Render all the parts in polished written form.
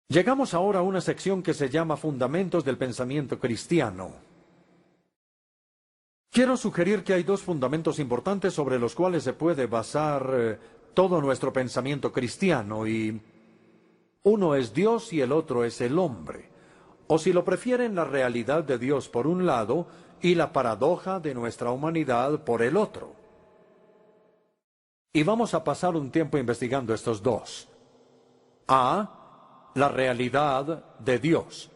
Llegamos ahora a una sección que se llama Fundamentos del Pensamiento Cristiano. Quiero sugerir que hay dos fundamentos importantes sobre los cuales se puede basar todo nuestro pensamiento cristiano, y uno es Dios y el otro es el hombre. O si lo prefieren, la realidad de Dios por un lado y la paradoja de nuestra humanidad por el otro. Y vamos a pasar un tiempo investigando estos dos. La realidad de Dios.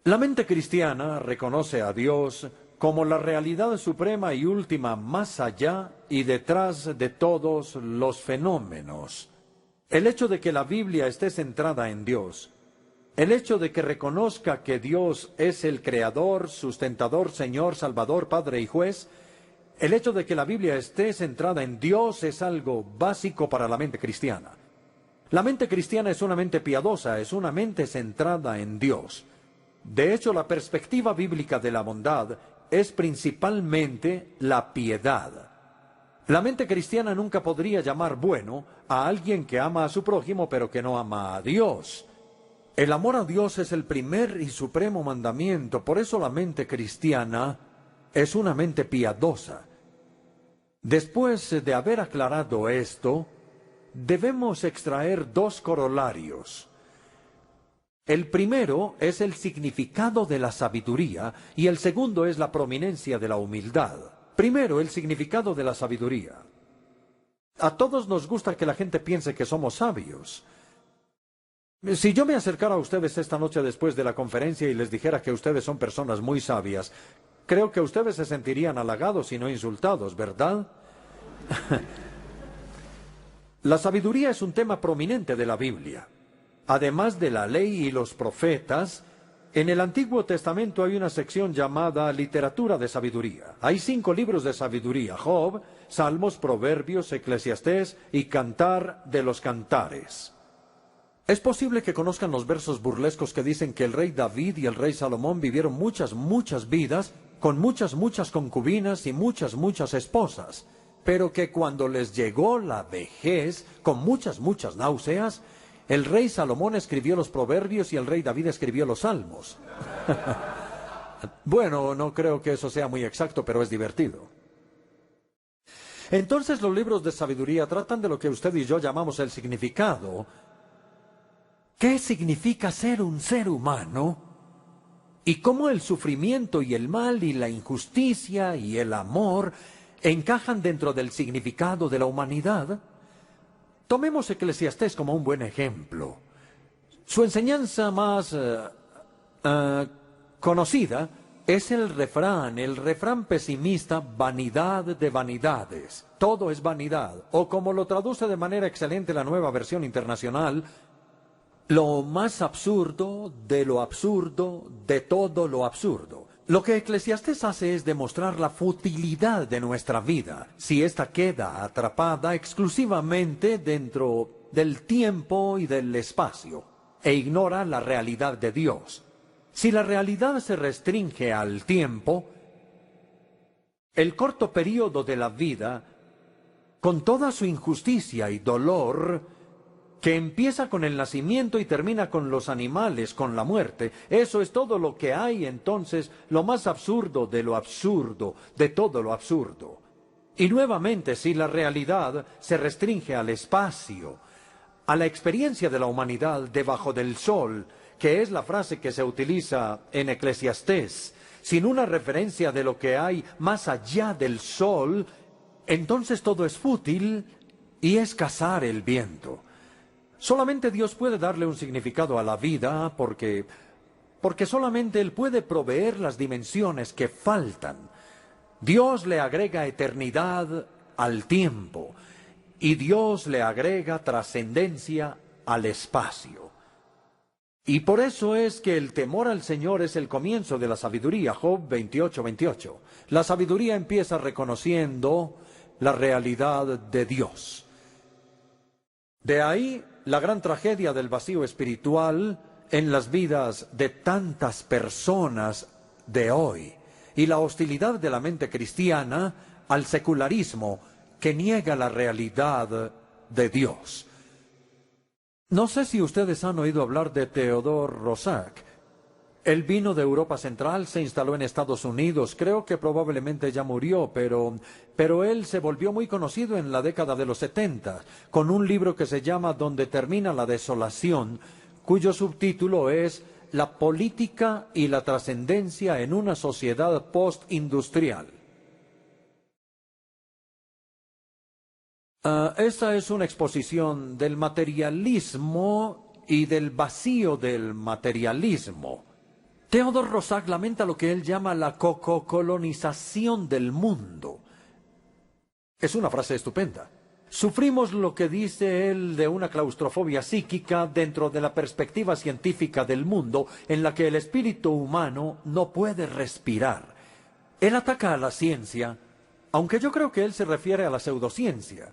La mente cristiana reconoce a Dios como la realidad suprema y última más allá y detrás de todos los fenómenos. El hecho de que la Biblia esté centrada en Dios, el hecho de que reconozca que Dios es el Creador, Sustentador, Señor, Salvador, Padre y Juez, el hecho de que la Biblia esté centrada en Dios es algo básico para la mente cristiana. La mente cristiana es una mente piadosa, es una mente centrada en Dios. De hecho, la perspectiva bíblica de la bondad es principalmente la piedad. La mente cristiana nunca podría llamar bueno a alguien que ama a su prójimo pero que no ama a Dios. El amor a Dios es el primer y supremo mandamiento, por eso la mente cristiana es una mente piadosa. Después de haber aclarado esto, debemos extraer dos corolarios. El primero es el significado de la sabiduría y el segundo es la prominencia de la humildad. Primero, el significado de la sabiduría. A todos nos gusta que la gente piense que somos sabios. Si yo me acercara a ustedes esta noche después de la conferencia y les dijera que ustedes son personas muy sabias, creo que ustedes se sentirían halagados y no insultados, ¿verdad? La sabiduría es un tema prominente de la Biblia. Además de la ley y los profetas, en el Antiguo Testamento hay una sección llamada literatura de sabiduría. Hay 5 libros de sabiduría: Job, Salmos, Proverbios, Eclesiastés y Cantar de los Cantares. Es posible que conozcan los versos burlescos que dicen que el rey David y el rey Salomón vivieron muchas vidas, con muchas concubinas y muchas esposas, pero que cuando les llegó la vejez, con muchas náuseas, el rey Salomón escribió los Proverbios y el rey David escribió los Salmos. Bueno, no creo que eso sea muy exacto, pero es divertido. Entonces los libros de sabiduría tratan de lo que usted y yo llamamos el significado. ¿Qué significa ser un ser humano? Y cómo el sufrimiento y el mal y la injusticia y el amor encajan dentro del significado de la humanidad. Tomemos Eclesiastés como un buen ejemplo. Su enseñanza más conocida es el refrán pesimista: vanidad de vanidades. Todo es vanidad. O como lo traduce de manera excelente la Nueva Versión Internacional: lo más absurdo de todo lo absurdo. Lo que Eclesiastés hace es demostrar la futilidad de nuestra vida si ésta queda atrapada exclusivamente dentro del tiempo y del espacio, e ignora la realidad de Dios. Si la realidad se restringe al tiempo, el corto período de la vida, con toda su injusticia y dolor, que empieza con el nacimiento y termina con los animales, con la muerte, eso es todo lo que hay. Entonces, lo más absurdo de todo lo absurdo. Y nuevamente, si la realidad se restringe al espacio, a la experiencia de la humanidad debajo del sol, que es la frase que se utiliza en Eclesiastés, sin una referencia de lo que hay más allá del sol, entonces todo es fútil y es cazar el viento. Solamente Dios puede darle un significado a la vida porque solamente Él puede proveer las dimensiones que faltan. Dios le agrega eternidad al tiempo y Dios le agrega trascendencia al espacio. Y por eso es que el temor al Señor es el comienzo de la sabiduría. Job 28:28. La sabiduría empieza reconociendo la realidad de Dios. De ahí la gran tragedia del vacío espiritual en las vidas de tantas personas de hoy, y la hostilidad de la mente cristiana al secularismo que niega la realidad de Dios. No sé si ustedes han oído hablar de Theodore Roszak. Él vino de Europa Central, se instaló en Estados Unidos, creo que probablemente ya murió, pero él se volvió muy conocido en la década de los 70, con un libro que se llama Donde termina la desolación, cuyo subtítulo es La política y la trascendencia en una sociedad postindustrial. Esta es una exposición del materialismo y del vacío del materialismo. Theodor Roszak lamenta lo que él llama la cocolonización del mundo. Es una frase estupenda. Sufrimos lo que dice él de una claustrofobia psíquica dentro de la perspectiva científica del mundo en la que el espíritu humano no puede respirar. Él ataca a la ciencia, aunque yo creo que él se refiere a la pseudociencia.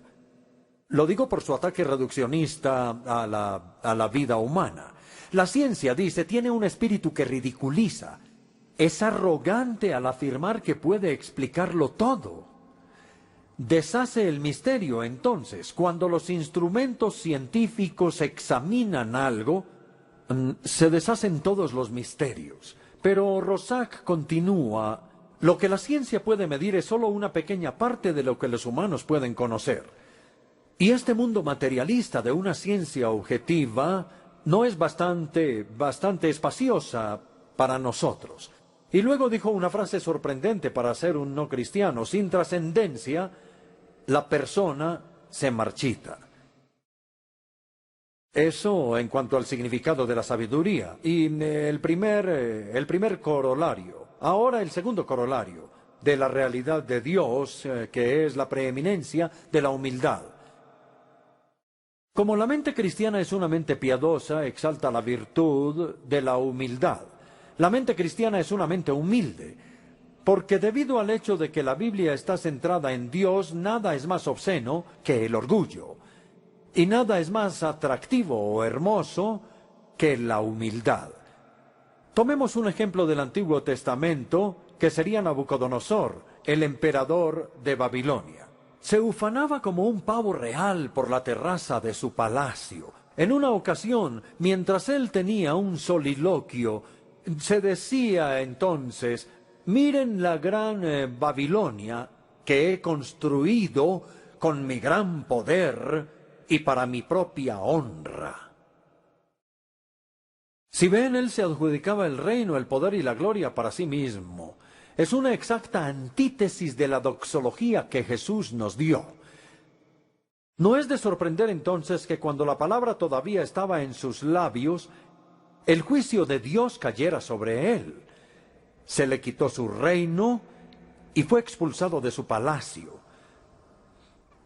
Lo digo por su ataque reduccionista a la vida humana. La ciencia, dice, tiene un espíritu que ridiculiza. Es arrogante al afirmar que puede explicarlo todo. Deshace el misterio, entonces, cuando los instrumentos científicos examinan algo, se deshacen todos los misterios. Pero Roszak continúa, lo que la ciencia puede medir es solo una pequeña parte de lo que los humanos pueden conocer. Y este mundo materialista de una ciencia objetiva no es bastante espaciosa para nosotros. Y luego dijo una frase sorprendente para ser un no cristiano: sin trascendencia, la persona se marchita. Eso en cuanto al significado de la sabiduría. Y el primer corolario. Ahora el segundo corolario de la realidad de Dios, que es la preeminencia de la humildad. Como la mente cristiana es una mente piadosa, exalta la virtud de la humildad. La mente cristiana es una mente humilde, porque debido al hecho de que la Biblia está centrada en Dios, nada es más obsceno que el orgullo, y nada es más atractivo o hermoso que la humildad. Tomemos un ejemplo del Antiguo Testamento, que sería Nabucodonosor, el emperador de Babilonia. Se ufanaba como un pavo real por la terraza de su palacio. En una ocasión, mientras él tenía un soliloquio, se decía entonces: miren la gran Babilonia que he construido con mi gran poder y para mi propia honra. Si ven, él se adjudicaba el reino, el poder y la gloria para sí mismo. Es una exacta antítesis de la doxología que Jesús nos dio. No es de sorprender entonces que cuando la palabra todavía estaba en sus labios, el juicio de Dios cayera sobre él. Se le quitó su reino y fue expulsado de su palacio.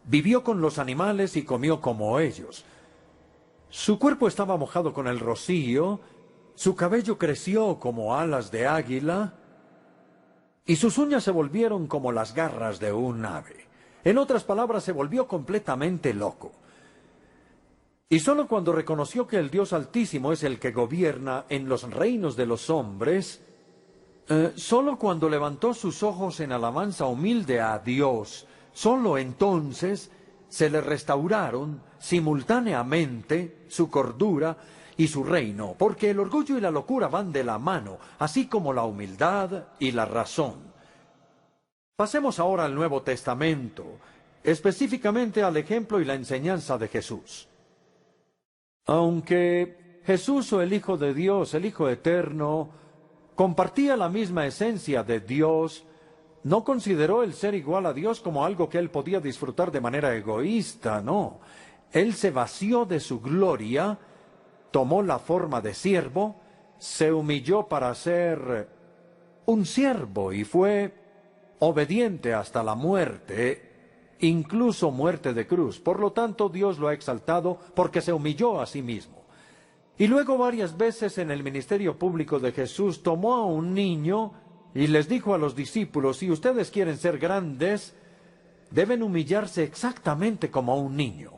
Vivió con los animales y comió como ellos. Su cuerpo estaba mojado con el rocío, su cabello creció como alas de águila, y sus uñas se volvieron como las garras de un ave. En otras palabras, se volvió completamente loco. Y solo cuando reconoció que el Dios Altísimo es el que gobierna en los reinos de los hombres, solo cuando levantó sus ojos en alabanza humilde a Dios, solo entonces se le restauraron simultáneamente su cordura y su reino, porque el orgullo y la locura van de la mano, así como la humildad y la razón. Pasemos ahora al Nuevo Testamento, específicamente al ejemplo y la enseñanza de Jesús. Aunque Jesús, o el Hijo de Dios, el Hijo eterno, compartía la misma esencia de Dios, no consideró el ser igual a Dios como algo que él podía disfrutar de manera egoísta, no. Él se vació de su gloria, tomó la forma de siervo, se humilló para ser un siervo y fue obediente hasta la muerte, incluso muerte de cruz. Por lo tanto, Dios lo ha exaltado porque se humilló a sí mismo. Y luego varias veces en el ministerio público de Jesús tomó a un niño y les dijo a los discípulos: si ustedes quieren ser grandes, deben humillarse exactamente como un niño.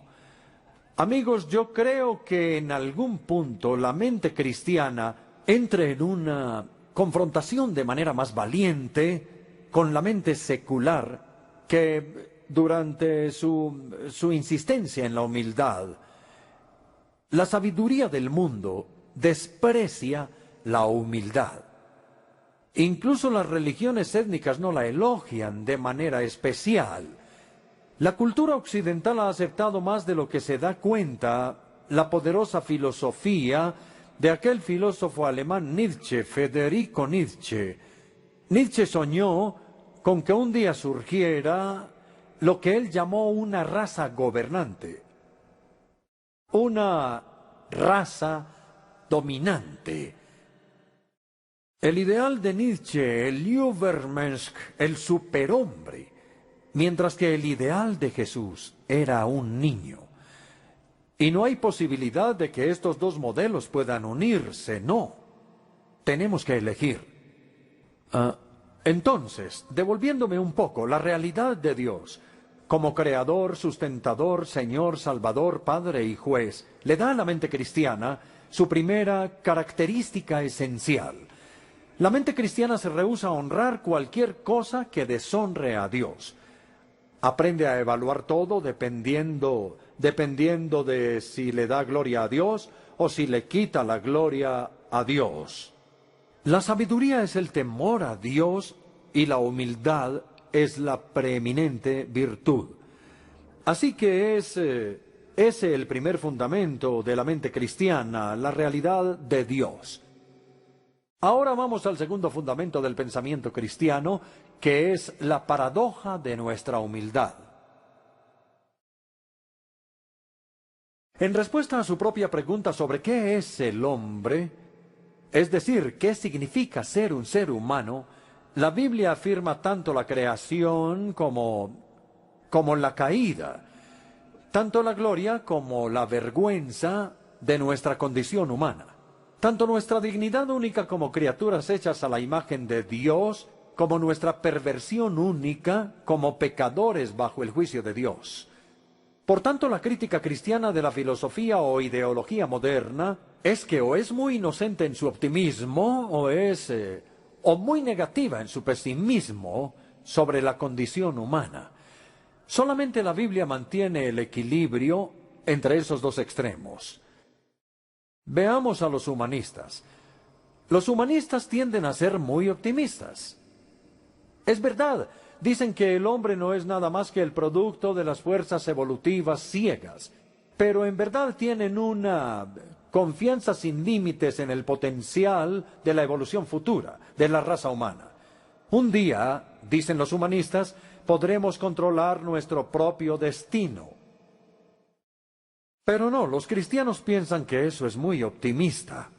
Amigos, yo creo que en algún punto la mente cristiana entre en una confrontación de manera más valiente con la mente secular, que durante su insistencia en la humildad La sabiduría del mundo desprecia la humildad. Incluso las religiones étnicas no la elogian de manera especial. La cultura occidental ha aceptado más de lo que se da cuenta la poderosa filosofía de aquel filósofo alemán Nietzsche, Federico Nietzsche. Nietzsche soñó con que un día surgiera lo que él llamó una raza gobernante, una raza dominante. El ideal de Nietzsche, el Übermensch, el superhombre, mientras que el ideal de Jesús era un niño. Y no hay posibilidad de que estos dos modelos puedan unirse, no. Tenemos que elegir. Entonces, devolviéndome un poco, la realidad de Dios, como creador, sustentador, Señor, Salvador, Padre y Juez, le da a la mente cristiana su primera característica esencial. La mente cristiana se rehúsa a honrar cualquier cosa que deshonre a Dios. Aprende a evaluar todo dependiendo de si le da gloria a Dios o si le quita la gloria a Dios. La sabiduría es el temor a Dios y la humildad es la preeminente virtud. Así que es ese el primer fundamento de la mente cristiana, la realidad de Dios. Ahora vamos al segundo fundamento del pensamiento cristiano, que es la paradoja de nuestra humildad. En respuesta a su propia pregunta sobre qué es el hombre, es decir, qué significa ser un ser humano, la Biblia afirma tanto la creación como la caída, tanto la gloria como la vergüenza de nuestra condición humana, tanto nuestra dignidad única como criaturas hechas a la imagen de Dios, como nuestra perversión única como pecadores bajo el juicio de Dios. Por tanto, la crítica cristiana de la filosofía o ideología moderna es que o es muy inocente en su optimismo o muy negativa en su pesimismo sobre la condición humana. Solamente la Biblia mantiene el equilibrio entre esos dos extremos. Veamos a los humanistas. Los humanistas tienden a ser muy optimistas. Es verdad, dicen que el hombre no es nada más que el producto de las fuerzas evolutivas ciegas, pero en verdad tienen una confianza sin límites en el potencial de la evolución futura de la raza humana. Un día, dicen los humanistas, podremos controlar nuestro propio destino. Pero no, los cristianos piensan que eso es muy optimista.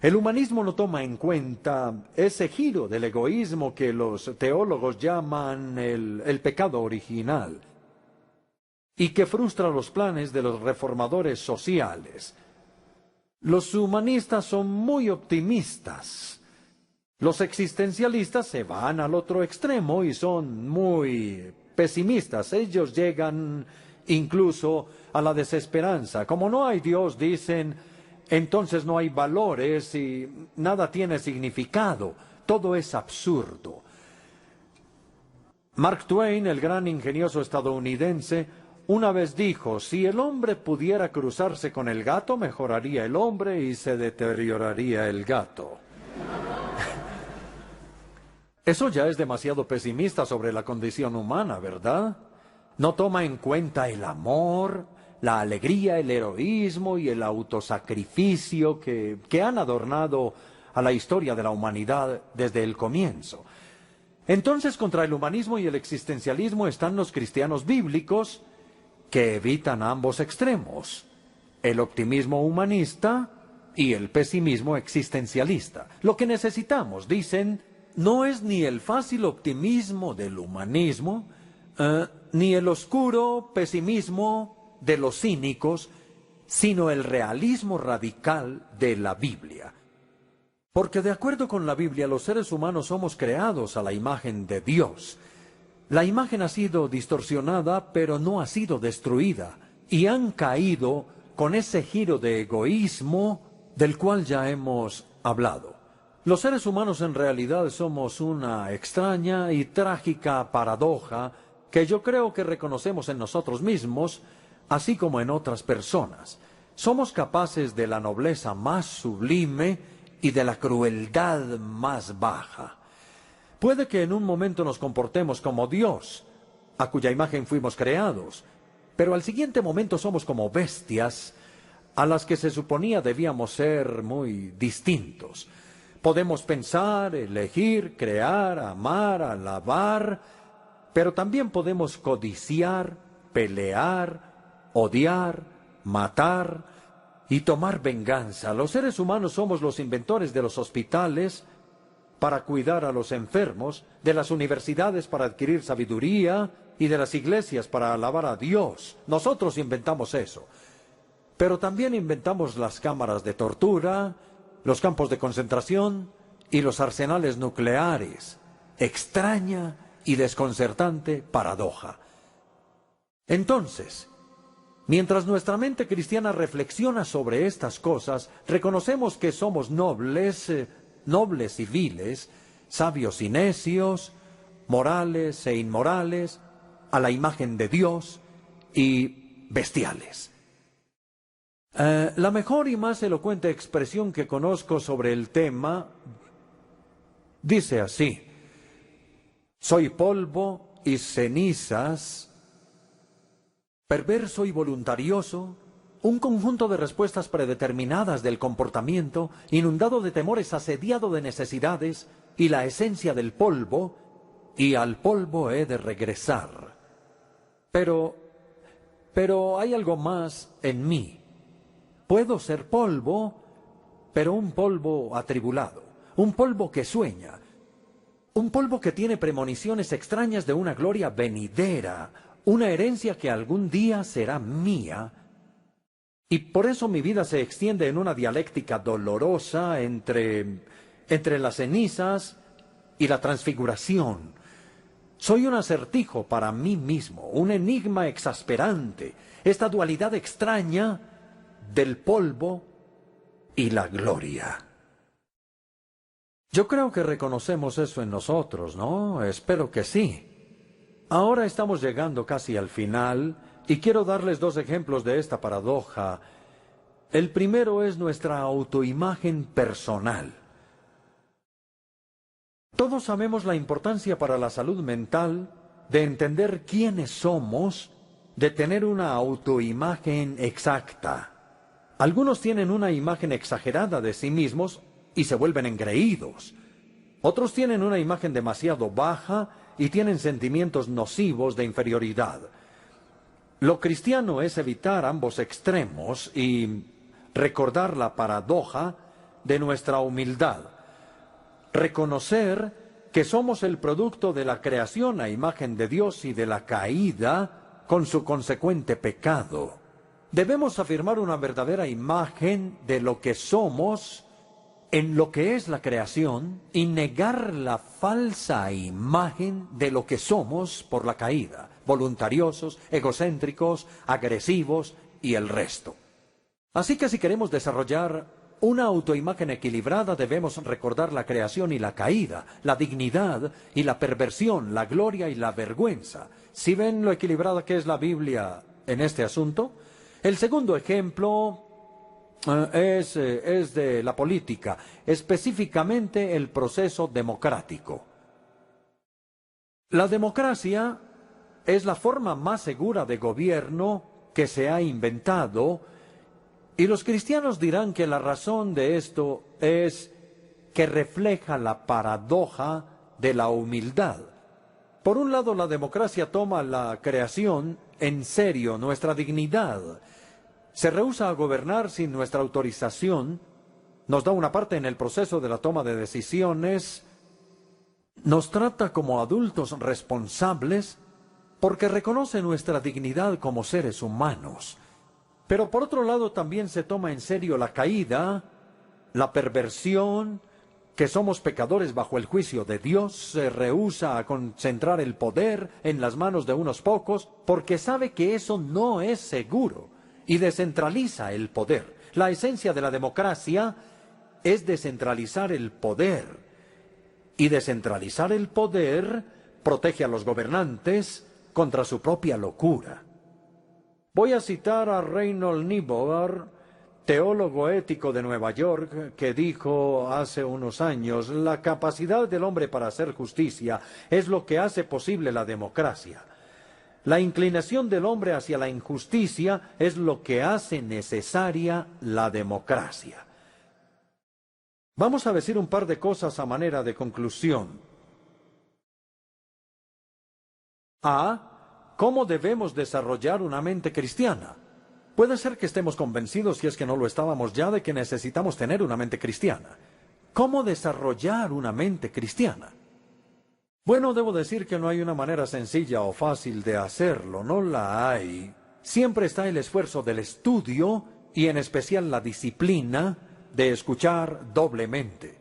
El humanismo no toma en cuenta ese giro del egoísmo que los teólogos llaman el pecado original y que frustra los planes de los reformadores sociales. Los humanistas son muy optimistas. Los existencialistas se van al otro extremo y son muy pesimistas. Ellos llegan incluso a la desesperanza. Como no hay Dios, dicen, entonces no hay valores y nada tiene significado. Todo es absurdo. Mark Twain, el gran ingenioso estadounidense, una vez dijo, si el hombre pudiera cruzarse con el gato, mejoraría el hombre y se deterioraría el gato. Eso ya es demasiado pesimista sobre la condición humana, ¿verdad? No toma en cuenta el amor, la alegría, el heroísmo y el autosacrificio que han adornado a la historia de la humanidad desde el comienzo. Entonces, contra el humanismo y el existencialismo están los cristianos bíblicos que evitan ambos extremos, el optimismo humanista y el pesimismo existencialista. Lo que necesitamos, dicen, no es ni el fácil optimismo del humanismo, ni el oscuro pesimismo de los cínicos, sino el realismo radical de la Biblia. Porque de acuerdo con la Biblia, los seres humanos somos creados a la imagen de Dios. La imagen ha sido distorsionada, pero no ha sido destruida, y han caído con ese giro de egoísmo del cual ya hemos hablado. Los seres humanos en realidad somos una extraña y trágica paradoja que yo creo que reconocemos en nosotros mismos, así como en otras personas. Somos capaces de la nobleza más sublime y de la crueldad más baja. Puede que en un momento nos comportemos como Dios, a cuya imagen fuimos creados, pero al siguiente momento somos como bestias a las que se suponía debíamos ser muy distintos. Podemos pensar, elegir, crear, amar, alabar, pero también podemos codiciar, pelear, odiar, matar y tomar venganza. Los seres humanos somos los inventores de los hospitales para cuidar a los enfermos, de las universidades para adquirir sabiduría y de las iglesias para alabar a Dios. Nosotros inventamos eso. Pero también inventamos las cámaras de tortura, los campos de concentración y los arsenales nucleares. Extraña y desconcertante paradoja. Entonces, mientras nuestra mente cristiana reflexiona sobre estas cosas, reconocemos que somos nobles y viles, sabios y necios, morales e inmorales, a la imagen de Dios, y bestiales. La mejor y más elocuente expresión que conozco sobre el tema dice así: soy polvo y cenizas, perverso y voluntarioso, un conjunto de respuestas predeterminadas del comportamiento, inundado de temores, asediado de necesidades, y la esencia del polvo, y al polvo he de regresar. Pero hay algo más en mí. Puedo ser polvo, pero un polvo atribulado, un polvo que sueña, un polvo que tiene premoniciones extrañas de una gloria venidera, una herencia que algún día será mía. Y por eso mi vida se extiende en una dialéctica dolorosa entre las cenizas y la transfiguración. Soy un acertijo para mí mismo, un enigma exasperante, esta dualidad extraña del polvo y la gloria. Yo creo que reconocemos eso en nosotros, ¿no? Espero que sí. Ahora estamos llegando casi al final y quiero darles dos ejemplos de esta paradoja. El primero es nuestra autoimagen personal. Todos sabemos la importancia para la salud mental de entender quiénes somos, de tener una autoimagen exacta. Algunos tienen una imagen exagerada de sí mismos y se vuelven engreídos. Otros tienen una imagen demasiado baja y tienen sentimientos nocivos de inferioridad. Lo cristiano es evitar ambos extremos y recordar la paradoja de nuestra humildad. Reconocer que somos el producto de la creación a imagen de Dios y de la caída con su consecuente pecado. Debemos afirmar una verdadera imagen de lo que somos en lo que es la creación y negar la falsa imagen de lo que somos por la caída, voluntariosos, egocéntricos, agresivos y el resto. Así que si queremos desarrollar una autoimagen equilibrada, debemos recordar la creación y la caída, la dignidad y la perversión, la gloria y la vergüenza. ¿Sí ven lo equilibrada que es la Biblia en este asunto? El segundo ejemplo es de la política, específicamente el proceso democrático. La democracia es la forma más segura de gobierno que se ha inventado, y los cristianos dirán que la razón de esto es que refleja la paradoja de la humildad. Por un lado, la democracia toma la creación en serio, nuestra dignidad. Se rehúsa a gobernar sin nuestra autorización, nos da una parte en el proceso de la toma de decisiones, nos trata como adultos responsables porque reconoce nuestra dignidad como seres humanos. Pero por otro lado también se toma en serio la caída, la perversión, que somos pecadores bajo el juicio de Dios, se rehúsa a concentrar el poder en las manos de unos pocos porque sabe que eso no es seguro y descentraliza el poder. La esencia de la democracia es descentralizar el poder, y descentralizar el poder protege a los gobernantes contra su propia locura. Voy a citar a Reinhold Niebuhr teólogo ético de Nueva York, que dijo hace unos años: la capacidad del hombre para hacer justicia es lo que hace posible la democracia. La inclinación del hombre hacia la injusticia es lo que hace necesaria la democracia. Vamos a decir un par de cosas a manera de conclusión. A. ¿Cómo debemos desarrollar una mente cristiana? Puede ser que estemos convencidos, si es que no lo estábamos ya, de que necesitamos tener una mente cristiana. ¿Cómo desarrollar una mente cristiana? Bueno, debo decir que no hay una manera sencilla o fácil de hacerlo, no la hay. Siempre está el esfuerzo del estudio y en especial la disciplina de escuchar doblemente.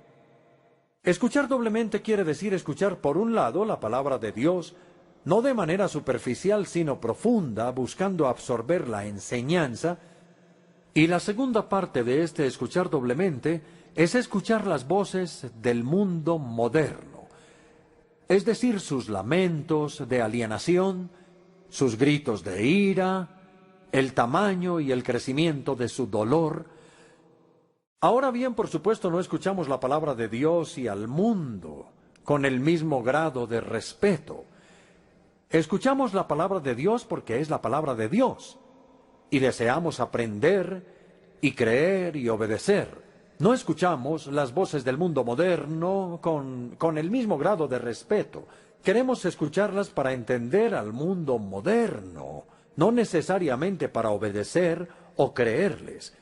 Escuchar doblemente quiere decir escuchar por un lado la palabra de Dios, no de manera superficial sino profunda, buscando absorber la enseñanza, y la segunda parte de este escuchar doblemente es escuchar las voces del mundo moderno, es decir, sus lamentos de alienación, sus gritos de ira, el tamaño y el crecimiento de su dolor. Ahora bien, por supuesto, no escuchamos la palabra de Dios y al mundo con el mismo grado de respeto. Escuchamos la palabra de Dios porque es la palabra de Dios, y deseamos aprender y creer y obedecer. No escuchamos las voces del mundo moderno con el mismo grado de respeto. Queremos escucharlas para entender al mundo moderno, no necesariamente para obedecer o creerles.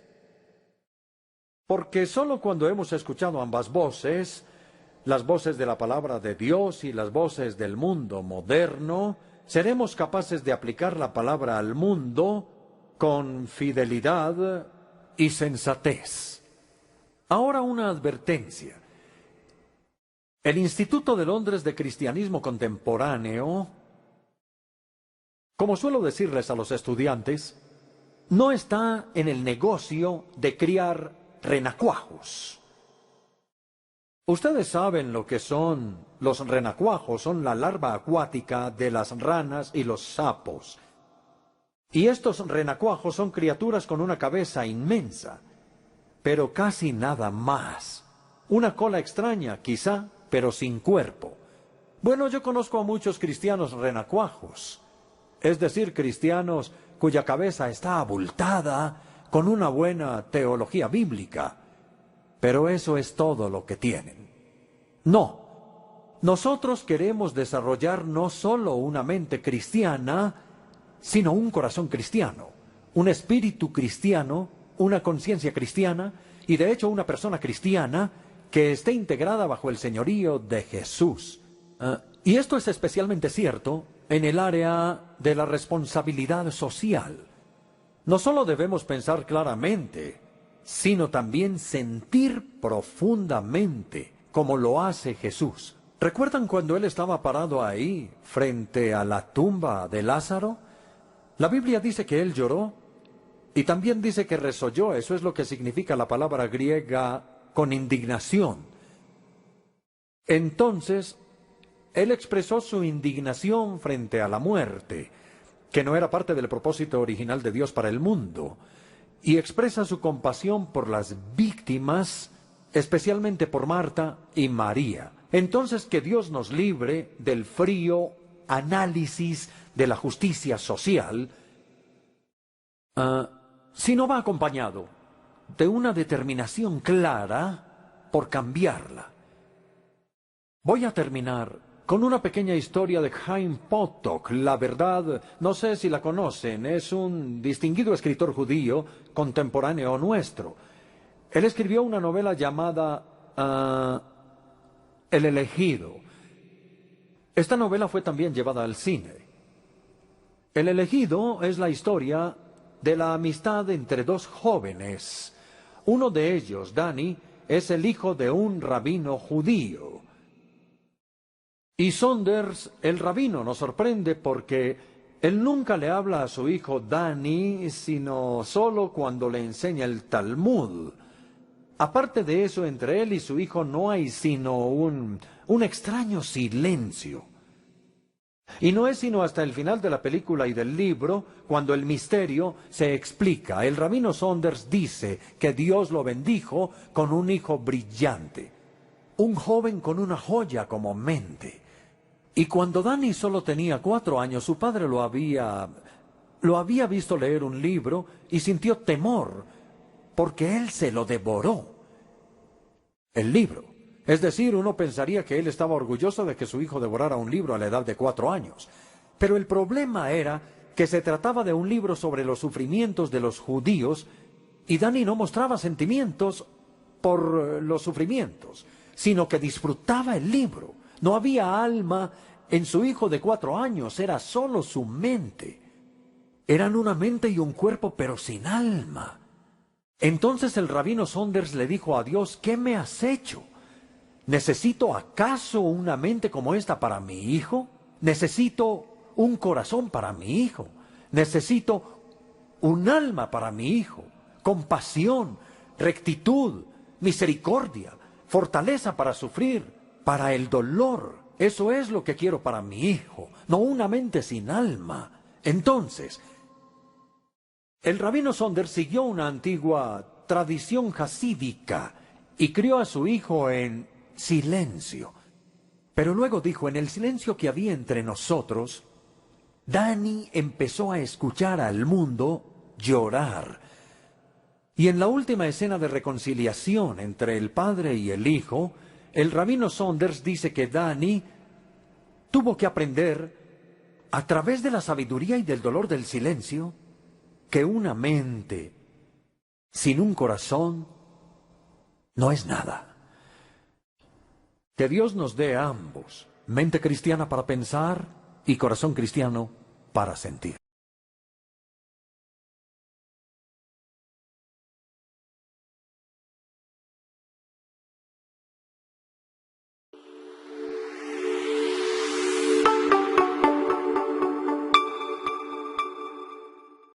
Porque solo cuando hemos escuchado ambas voces, las voces de la palabra de Dios y las voces del mundo moderno, seremos capaces de aplicar la palabra al mundo con fidelidad y sensatez. Ahora una advertencia. El Instituto de Londres de Cristianismo Contemporáneo, como suelo decirles a los estudiantes, no está en el negocio de criar renacuajos. Ustedes saben lo que son los renacuajos, son la larva acuática de las ranas y los sapos. Y estos renacuajos son criaturas con una cabeza inmensa, pero casi nada más. Una cola extraña, quizá, pero sin cuerpo. Bueno, yo conozco a muchos cristianos renacuajos, es decir, cristianos cuya cabeza está abultada, con una buena teología bíblica, pero eso es todo lo que tienen. No, nosotros queremos desarrollar no solo una mente cristiana, sino un corazón cristiano, un espíritu cristiano, una conciencia cristiana, y de hecho una persona cristiana que esté integrada bajo el señorío de Jesús. Y esto es especialmente cierto en el área de la responsabilidad social. No solo debemos pensar claramente, sino también sentir profundamente, como lo hace Jesús. ¿Recuerdan cuando Él estaba parado ahí, frente a la tumba de Lázaro? La Biblia dice que Él lloró, y también dice que resolló. Eso es lo que significa la palabra griega con indignación. Entonces, Él expresó su indignación frente a la muerte, que no era parte del propósito original de Dios para el mundo, y expresa su compasión por las víctimas, especialmente por Marta y María. Entonces, que Dios nos libre del frío análisis de la justicia social, si no va acompañado de una determinación clara por cambiarla. Voy a terminar con una pequeña historia de Chaim Potok. La verdad, no sé si la conocen, es un distinguido escritor judío contemporáneo nuestro. Él escribió una novela llamada El elegido. Esta novela fue también llevada al cine. El elegido es la historia de la amistad entre dos jóvenes. Uno de ellos, Danny, es el hijo de un rabino judío. Y Saunders, el rabino, nos sorprende porque él nunca le habla a su hijo Danny, sino solo cuando le enseña el Talmud. Aparte de eso, entre él y su hijo no hay sino un extraño silencio. Y no es sino hasta el final de la película y del libro cuando el misterio se explica. El rabino Saunders dice que Dios lo bendijo con un hijo brillante, un joven con una joya como mente. Y cuando Danny solo tenía 4 años, su padre lo había visto leer un libro y sintió temor, porque él se lo devoró. El libro. Es decir, uno pensaría que él estaba orgulloso de que su hijo devorara un libro a la edad de 4 años. Pero el problema era que se trataba de un libro sobre los sufrimientos de los judíos, y Danny no mostraba sentimientos por los sufrimientos, sino que disfrutaba el libro. No había alma en su hijo de 4 años, era solo su mente. Eran una mente y un cuerpo, pero sin alma. Entonces el rabino Saunders le dijo a Dios: ¿qué me has hecho? ¿Necesito acaso una mente como esta para mi hijo? ¿Necesito un corazón para mi hijo? ¿Necesito un alma para mi hijo? Compasión, rectitud, misericordia, fortaleza para sufrir, para el dolor. Eso es lo que quiero para mi hijo, no una mente sin alma. Entonces, el rabino Saunders siguió una antigua tradición jasídica y crió a su hijo en silencio. Pero luego dijo: en el silencio que había entre nosotros, Danny empezó a escuchar al mundo llorar. Y en la última escena de reconciliación entre el padre y el hijo, el rabino Saunders dice que Danny tuvo que aprender, a través de la sabiduría y del dolor del silencio, que una mente sin un corazón no es nada. Que Dios nos dé a ambos mente cristiana para pensar y corazón cristiano para sentir.